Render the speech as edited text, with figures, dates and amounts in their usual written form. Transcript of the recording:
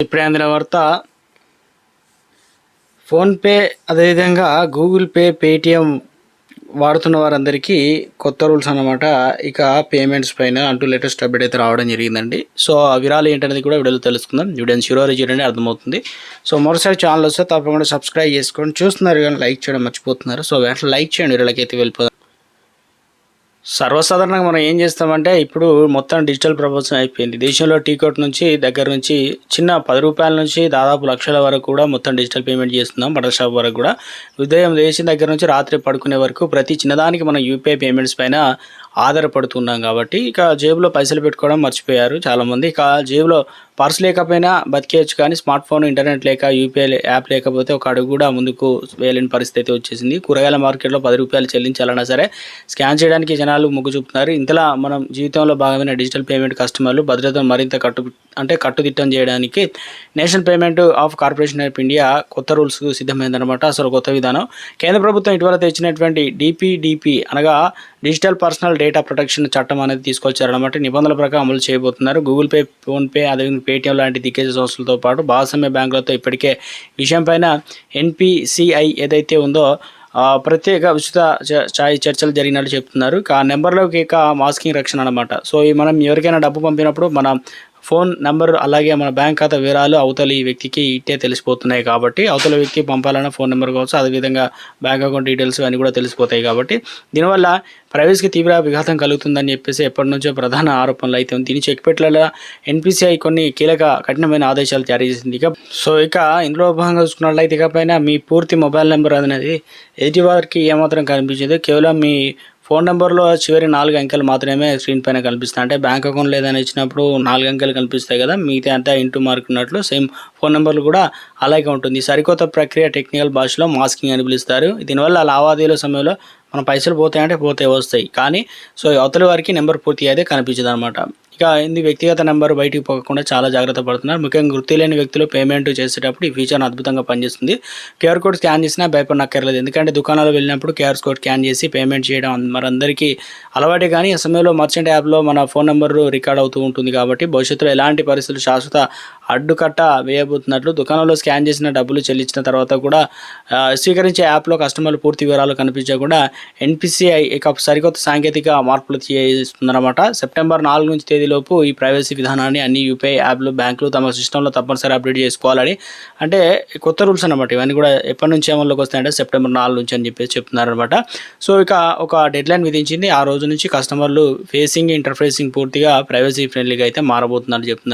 ఇప్పుడే అందిన వార్త. ఫోన్పే అదేవిధంగా గూగుల్ పే, పేటిఎం వాడుతున్న వారందరికీ కొత్త రూల్స్ అన్నమాట. ఇక పేమెంట్స్ పైన అంటూ లేటెస్ట్ అప్డేట్ అయితే రావడం జరిగిందండి. సో ఆ వివరాలు ఏంటనేది కూడా వీడియోలో తెలుసుకుందాం. వీడియోని చివరి చూడండి, అర్థమవుతుంది. సో మరోసారి ఛానల్ వస్తే తప్పకుండా సబ్స్క్రైబ్ చేసుకోండి. చూస్తున్నారు కానీ లైక్ చేయడం మర్చిపోతున్నారు. సో వెంటనే లైక్ చేయండి. వీడియోలకి అయితే వెళ్ళిపోదాం. సర్వసాధారణంగా మనం ఏం చేస్తామంటే ఇప్పుడు మొత్తం డిజిటల్ ప్రపంచం అయిపోయింది. దేశంలో టీకోట్ నుంచి దగ్గర నుంచి చిన్న 10 రూపాయల నుంచి దాదాపు లక్షల వరకు కూడా మొత్తం డిజిటల్ పేమెంట్ చేస్తున్నాం. బటర్ షాప్ వరకు కూడా ఉదయం లేచిన దగ్గర నుంచి రాత్రి పడుకునే వరకు ప్రతి చిన్నదానికి మనం యూపీఐ పేమెంట్స్ పైన ఆధారపడుతున్నాం. కాబట్టి ఇక జేబులో పైసలు పెట్టుకోవడం మర్చిపోయారు చాలామంది. ఇక జేబులో పర్స్ లేకపోయినా బతికేయచ్చు, కానీ స్మార్ట్ ఫోన్, ఇంటర్నెట్ లేక యూపీఐ యాప్ లేకపోతే ఒక అడుగు కూడా ముందుకు వేయలేని పరిస్థితి వచ్చేసింది. కూరగాయల మార్కెట్లో 10 రూపాయలు చెల్లించాలన్నా సరే స్కాన్ చేయడానికి జనాలు మొగ్గు చూపుతున్నారు. ఇంతలా మనం జీవితంలో భాగమైన డిజిటల్ పేమెంట్ కస్టమర్లు భద్రతను మరింత కట్టుదిట్టం చేయడానికి national payment of corporation of India కొత్త రూల్స్కు సిద్ధమైందనమాట. అసలు కొత్త విధానం కేంద్ర ప్రభుత్వం ఇటీవల తెచ్చినటువంటి డిపిడిపి అనగా డిజిటల్ పర్సనల్ డేటా ప్రొటెక్షన్ చట్టం అనేది తీసుకొచ్చారనమాట. నిబంధనల ప్రకారం అమలు చేయబోతున్నారు. గూగుల్ పే, ఫోన్పే, అదేవిధంగా పేటిఎం లాంటి దిగ్గజ సంస్థలతో పాటు భాగస్వామ్య బ్యాంకులతో ఇప్పటికే విషయం పైన ఎన్పిసిఐ ఏదైతే ఉందో ప్రత్యేక ఉచిత చర్చలు జరిగినట్లు చెప్తున్నారు. ఆ నెంబర్లోకి ఇక మాస్కింగ్ రక్షణ అనమాట. సో మనం ఎవరికైనా డబ్బు పంపినప్పుడు మన ఫోన్ నెంబర్ అలాగే మన బ్యాంక్ ఖాతా వివరాలు అవతలి వ్యక్తికి ఇట్టే తెలిసిపోతున్నాయి. కాబట్టి అవతల వ్యక్తికి పంపాలన్న ఫోన్ నెంబర్ కావచ్చు, అదేవిధంగా బ్యాంక్ అకౌంట్ డీటెయిల్స్ అన్నీ కూడా తెలిసిపోతాయి. కాబట్టి దీనివల్ల ప్రైవసీకి తీవ్ర విఘాతం కలుగుతుందని చెప్పేసి ఎప్పటి నుంచో ప్రధాన ఆరోపణలు అయితే ఉంది. దీని చెక్పెట్ల ఎన్పిసిఐ కొన్ని కఠినమైన ఆదేశాలు జారీ చేసింది. ఇక ఇందులో భాగంగా చూసుకున్నట్లయితే ఇకపైన మీ పూర్తి మొబైల్ నెంబర్ అనేది ఎదుటి వారికి ఏమాత్రం కనిపించదు. కేవలం మీ ఫోన్ నెంబర్లో చివరి 4 అంకెలు మాత్రమే స్క్రీన్ పైన కనిపిస్తాయి. అంటే బ్యాంక్ అకౌంట్ లేదని ఇచ్చినప్పుడు 4 అంకెలు కనిపిస్తాయి కదా, మిగతా అంతా ఇంటూ మార్క్ ఉన్నట్లు సేమ్ ఫోన్ నెంబర్లు కూడా అలాగే ఉంటుంది. సరికొత్త ప్రక్రియ టెక్నికల్ భాషలో మాస్కింగ్ అని పిలుస్తారు. దీనివల్ల లావాదేవీల సమయంలో మన పైసలు పోతాయంటే వస్తాయి, కానీ అవతలి వారికి నెంబర్ పూర్తిగా అయితే కనిపించదు అనమాట. ఇక ఇది వ్యక్తిగత నెంబర్ బయటికి పోకుండా చాలా జాగ్రత్త పడుతున్నారు. ముఖ్యంగా గుర్తు లేని వ్యక్తులు పేమెంట్ చేసేటప్పుడు ఈ ఫీచర్ అద్భుతంగా పనిచేస్తుంది. క్యూఆర్ కోడ్ స్కాన్ చేసినా భయపడనక్కర్లేదు. ఎందుకంటే దుకాణాలు వెళ్ళినప్పుడు క్యూఆర్ కోడ్ స్కాన్ చేసి పేమెంట్ చేయడం మరందరికీ అలవాటే, కానీ ఆ సమయంలో మర్చెంట్ యాప్లో మన ఫోన్ నెంబర్ రికార్డ్ అవుతూ ఉంటుంది. కాబట్టి భవిష్యత్తులో ఎలాంటి పరిస్థితులు శాశ్వత అడ్డుకట్ట వేయబోతున్నట్లు దుకాణంలో స్కాన్ చేసిన డబ్బులు చెల్లించిన తర్వాత కూడా స్వీకరించే యాప్లో కస్టమర్లు పూర్తి వివరాలు కనిపించకుండా ఎన్పిసిఐ ఇక సరికొత్త సాంకేతిక మార్పులు చేస్తుందన్నమాట. సెప్టెంబర్ 4 నుంచి తేదీలోపు ఈ ప్రైవసీ విధానాన్ని అన్ని యూపీఐ యాప్లు, బ్యాంకులు తమ సిస్టంలో తప్పనిసరి అప్డేట్ చేసుకోవాలని, అంటే కొత్త రూల్స్ అనమాట. ఇవన్నీ కూడా ఎప్పటి నుంచి అమల్లోకి వస్తాయంటే సెప్టెంబర్ 4 నుంచి అని చెప్పేసి చెప్తున్నారనమాట. ఇక ఒక డెడ్ లైన్ విధించింది. ఆ రోజు నుంచి కస్టమర్లు ఫేసింగ్, ఇంటర్ఫేసింగ్ పూర్తిగా ప్రైవసీ ఫ్రెండ్లీగా అయితే మారబోతుందని చెప్తున్నారు.